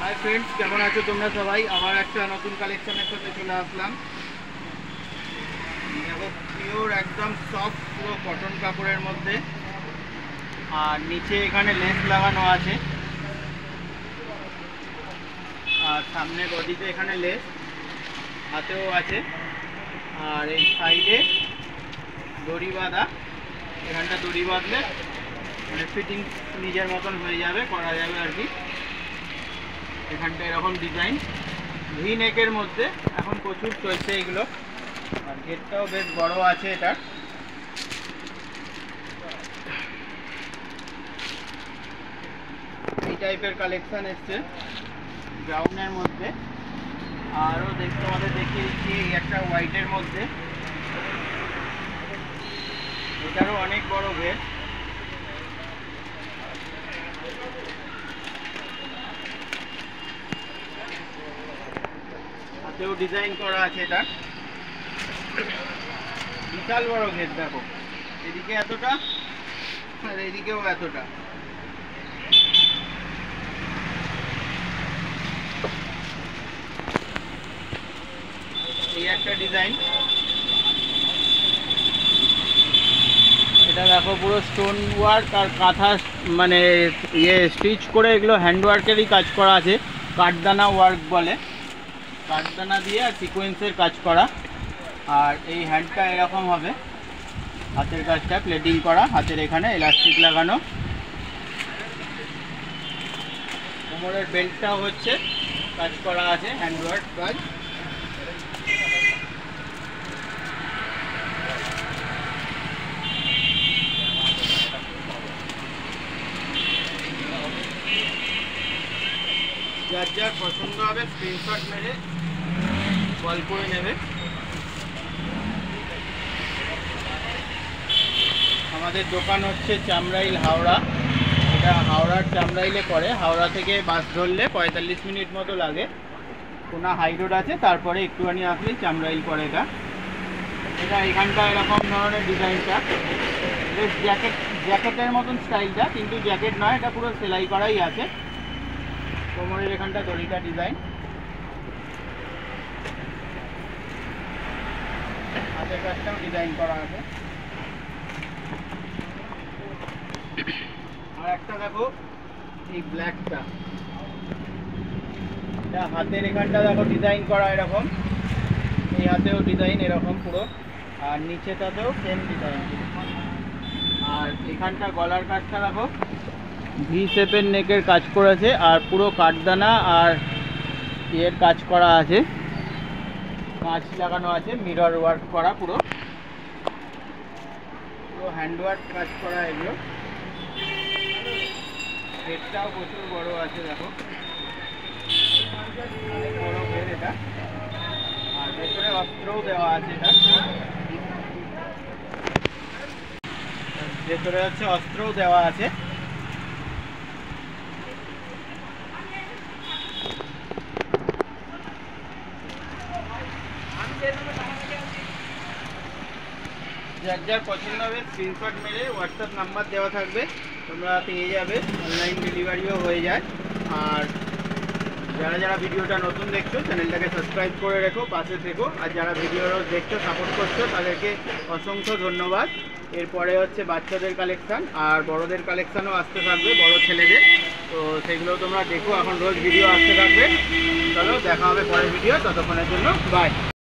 Hi friends, केमन आछो तोमरा सबाई? आबार एकटा नतुन कालेक्शनेर साथे चले आसलाम। देखो पिओर एकदम सफ्ट पुरो कटन कापड़ेर मध्य और नीचे एखाने लेस लागानो आछे और सामने बडिते एखाने लेस हातेओ आछे और এই সাইডে দড়ি বাঁধা। এখানটা দড়ি বাঁধলে মানে ফিটিং নিজের মতন হয়ে যাবে, করা যাবে আর কি। এখানটা এরকম ডিজাইন ভি নেকের মধ্যে এখন প্রচুর চলছে এগুলো। আর গেটটাও বেশ বড় আছে এটা। এই টাইপের কালেকশন এসছে ব্রাউনের মধ্যে। আরও দেখতে আমাদের দেখিয়ে দিচ্ছি একটা হোয়াইটের মধ্যে, এটারও অনেক বড় ঘের। হাতেও ডিজাইন করা আছে, এটা বিশাল বড় ঘের। দেখো এদিকে এতটা আর এইদিকেও এতটা। এই একটা ডিজাইন, এটা দেখো পুরো স্টোন ওয়ার্ক আর কাঁথা মানে স্টিচ করে এগুলো হ্যান্ড ওয়ার্কেরই কাজ করা আছে। কাঠদানা ওয়ার্ক বলে, কাঠদানা দিয়ে আর সিকোয়েন্সের কাজ করা। আর এই হ্যান্ডটা এরকম হবে, হাতের কাজটা প্লেটিং করা, হাতের এখানে এলাস্টিক লাগানো। কোমরের বেল্টটাও হচ্ছে কাজ করা আছে, হ্যান্ড ওয়ার্ক কাজ। যার যার পছন্দ হবে স্ক্রিনশট মেরে কল করে নেবে। আমাদের দোকান হচ্ছে চামরাইল হাওড়া। এটা হাওড়ার চামরাইলে পড়ে। হাওড়া থেকে বাস ধরলে 45 মিনিট মতো লাগে। কোনা হাই রোড আছে, তারপরে একটুখানি আসলেই চামরাইল পড়ে। এটা এখানটা এরকম ধরনের ডিজাইনটা বেশ জ্যাকেটের মতন স্টাইলটা, কিন্তু জ্যাকেট নয়, এটা পুরো সেলাই করাই আছে। কোমরের এখানটা দড়িটা ডিজাইন, হাতের কাজটাও ডিজাইন করা আছে। আর একটা দেখো এই ব্ল্যাকটা, এটা হাতের এখানটা দেখো ডিজাইন করা এরকম। এই হাতেও ডিজাইন এরকম পুরো, আর নিচেটাতেও সেম ডিজাইন। আর এখানটা গলার কাজটা দেখো ভি শেপের নেকের কাজ করেছে, আর পুরো কাঠদানা আর এর কাজ করা আছে, কাঁচ লাগানো আছে, মিরর ওয়ার্ক করা, পুরো হ্যান্ড ওয়ার্ক কাজ করা এগুলো। ঘেরটাও প্রচুর বড় আছে, দেখো অনেক বড় ঘের এটা। আর ভেতরে অস্ত্রও দেওয়া আছে, এটা ভেতরে হচ্ছে অস্ত্রও দেওয়া আছে। যার যার পছন্দ হবে স্ক্রিনশট মেরে হোয়াটসঅ্যাপ নাম্বার দেওয়া থাকবে, তোমরা পেয়ে যাবে। অনলাইন ডেলিভারিও হয়ে যায়। আর যারা যারা ভিডিওটা নতুন দেখছো চ্যানেলটাকে সাবস্ক্রাইব করে রেখো, পাশে থেকো। আর যারা ভিডিও দেখছো সাপোর্ট করছো তাদেরকে অসংখ্য ধন্যবাদ। এরপরে হচ্ছে বাচ্চাদের কালেকশান আর বড়দের কালেকশানও আসতে থাকবে, বড় ছেলেদের। তো সেগুলো তোমরা দেখো, এখন রোজ ভিডিও আসতে থাকবে। চলো দেখা হবে পরের ভিডিও, ততক্ষণের জন্য বাই।